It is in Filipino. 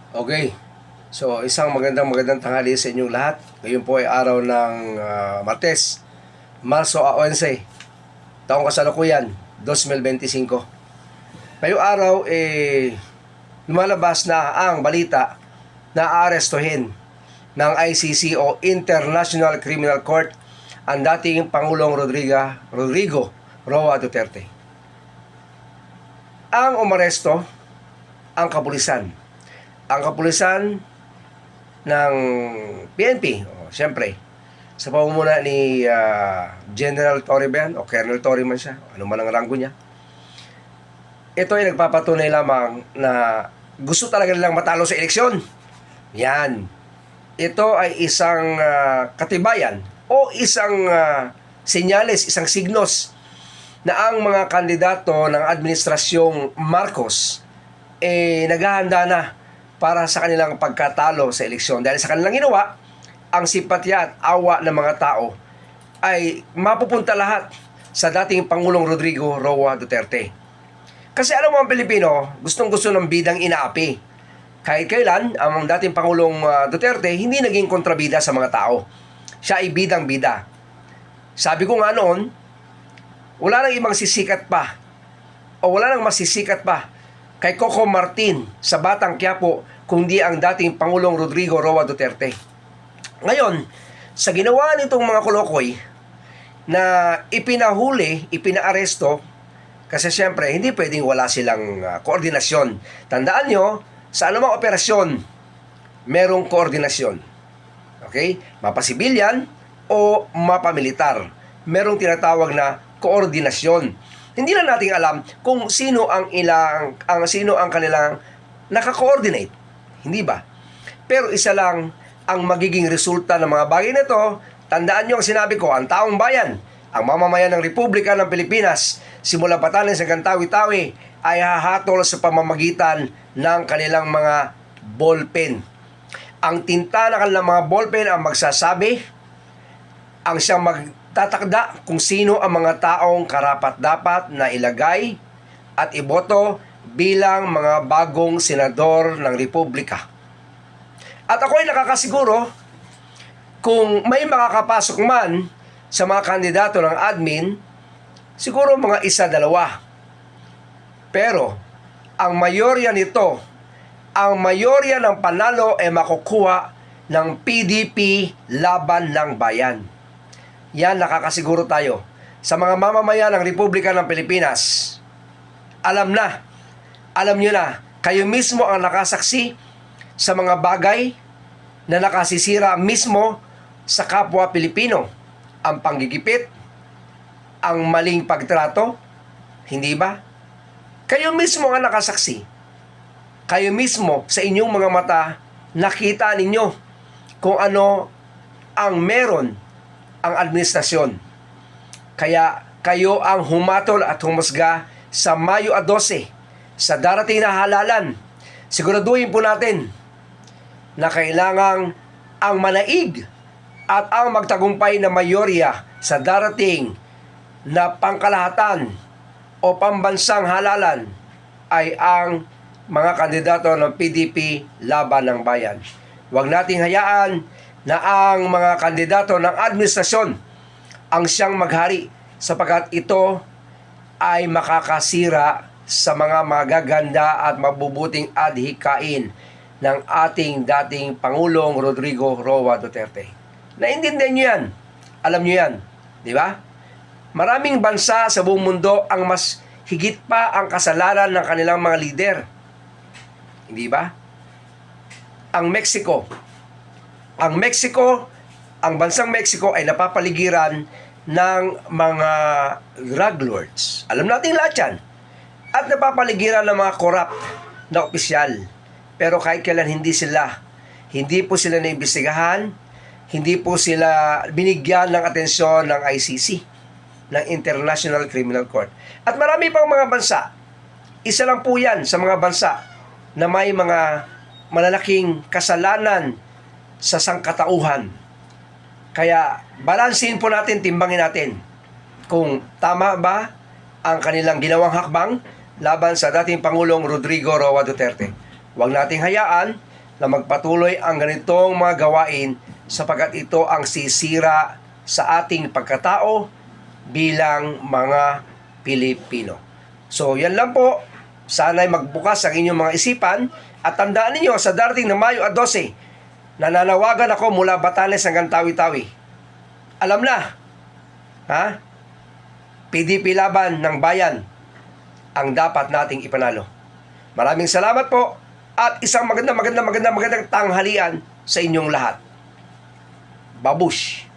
Okay. So, isang magandang tanghali sa inyong lahat. Ngayon po ay araw ng Martes, Marso 11, taong kasalukuyan, 2025. Ngayong araw, lumalabas na ang balita na aarestuhin ng ICC o International Criminal Court ang dating Pangulong Rodrigo Roa Duterte. Ang umaresto, ang kapulisan. Ang kapulisan ng PNP, siyempre, sa pamumuno ni General Torre ba yan, o Colonel Torre man siya, ano man ang ranggo niya. Ito ay nagpapatunay lamang na gusto talaga nilang matalo sa eleksyon. Yan. Ito ay isang katibayan o isang senyales, isang signos na ang mga kandidato ng administrasyong Marcos naghahanda na para sa kanilang pagkatalo sa eleksyon. Dahil sa kanilang ginawa, ang simpatya at awa ng mga tao ay mapupunta lahat sa dating Pangulong Rodrigo Roa Duterte. Kasi alam mo ang Pilipino, gustong-gusto ng bidang inaapi. Kahit kailan, ang dating Pangulong Duterte hindi naging kontrabida sa mga tao. Siya ay bidang-bida. Sabi ko nga noon, wala nang ibang sisikat pa o wala nang masisikat pa kay Coco Martin sa Batang Quiapo kundi ang dating Pangulong Rodrigo Roa Duterte. Ngayon, sa ginawa nitong mga kolokoy na ipinahuli, ipinaaresto, kasi siyempre hindi pwedeng wala silang koordinasyon. Tandaan nyo, sa anumang operasyon, merong koordinasyon. Okay? Mapasibilyan o mapamilitar. Merong tinatawag na koordinasyon. Hindi lang natin alam kung sino ang kanilang naka-coordinate. Hindi ba? Pero isa lang ang magiging resulta ng mga bagay na ito. Tandaan nyo ang sinabi ko, ang taong bayan, ang mamamayan ng Republika ng Pilipinas, simula Batanes hanggang Tawi-Tawi, ay hahatol sa pamamagitan ng kanilang mga ballpen. Ang tinta ng kanilang mga ballpen ang magsasabi, ang siyang magtatakda kung sino ang mga taong karapat-dapat na ilagay at iboto bilang mga bagong senador ng Republika. At ako ay nakakasiguro kung may makakapasok man sa mga kandidato ng admin, siguro mga isa-dalawa. Pero ang mayorya nito, ang mayorya ng panalo ay makukuha ng PDP laban ng bayan. Yan, nakakasiguro tayo. Sa mga mamamayan ng Republika ng Pilipinas, alam nyo na, kayo mismo ang nakasaksi sa mga bagay na nakasisira mismo sa kapwa Pilipino. Ang panggigipit, ang maling pagtrato, hindi ba? Kayo mismo ang nakasaksi. Kayo mismo sa inyong mga mata, nakita ninyo kung ano ang meron ang administrasyon. Kaya kayo ang humatol at humusga sa Mayo 12 sa darating na halalan. Siguraduhin po natin na kailangang ang manaig at ang magtagumpay na mayorya sa darating na pangkalahatan o pambansang halalan ay ang mga kandidato ng PDP laban ng bayan. Huwag nating hayaan na ang mga kandidato ng administrasyon ang siyang maghari sapagkat ito ay makakasira sa mga magaganda at mabubuting adhikain ng ating dating Pangulong Rodrigo Roa Duterte. Naintindihan nyo yan. Alam nyo yan. Di ba? Maraming bansa sa buong mundo ang mas higit pa ang kasalanan ng kanilang mga lider. Hindi ba? Ang Mexico, ang bansang Mexico ay napapaligiran ng mga drug lords. Alam natin lahat yan. At napapaligiran ng mga corrupt na opisyal. Pero kahit kailan hindi po sila naimbestigahan, hindi po sila binigyan ng atensyon ng ICC, ng International Criminal Court. At marami pang mga bansa. Isa lang po yan sa mga bansa na may mga malalaking kasalanan sa sangkatauhan. Kaya balansin po natin, timbangin natin kung tama ba ang kanilang ginawang hakbang laban sa dating Pangulong Rodrigo Roa Duterte. Huwag nating hayaan na magpatuloy ang ganitong mga gawain sapagkat ito ang sisira sa ating pagkatao bilang mga Pilipino. So, yan lang po. Sana'y magbukas ang inyong mga isipan at tandaan ninyo sa darating na Mayo 12, nananawagan ako mula Batanes hanggang Tawi-Tawi. Alam na, ha? PDP laban ng bayan ang dapat nating ipanalo. Maraming salamat po at isang magandang tanghalian sa inyong lahat. Babush!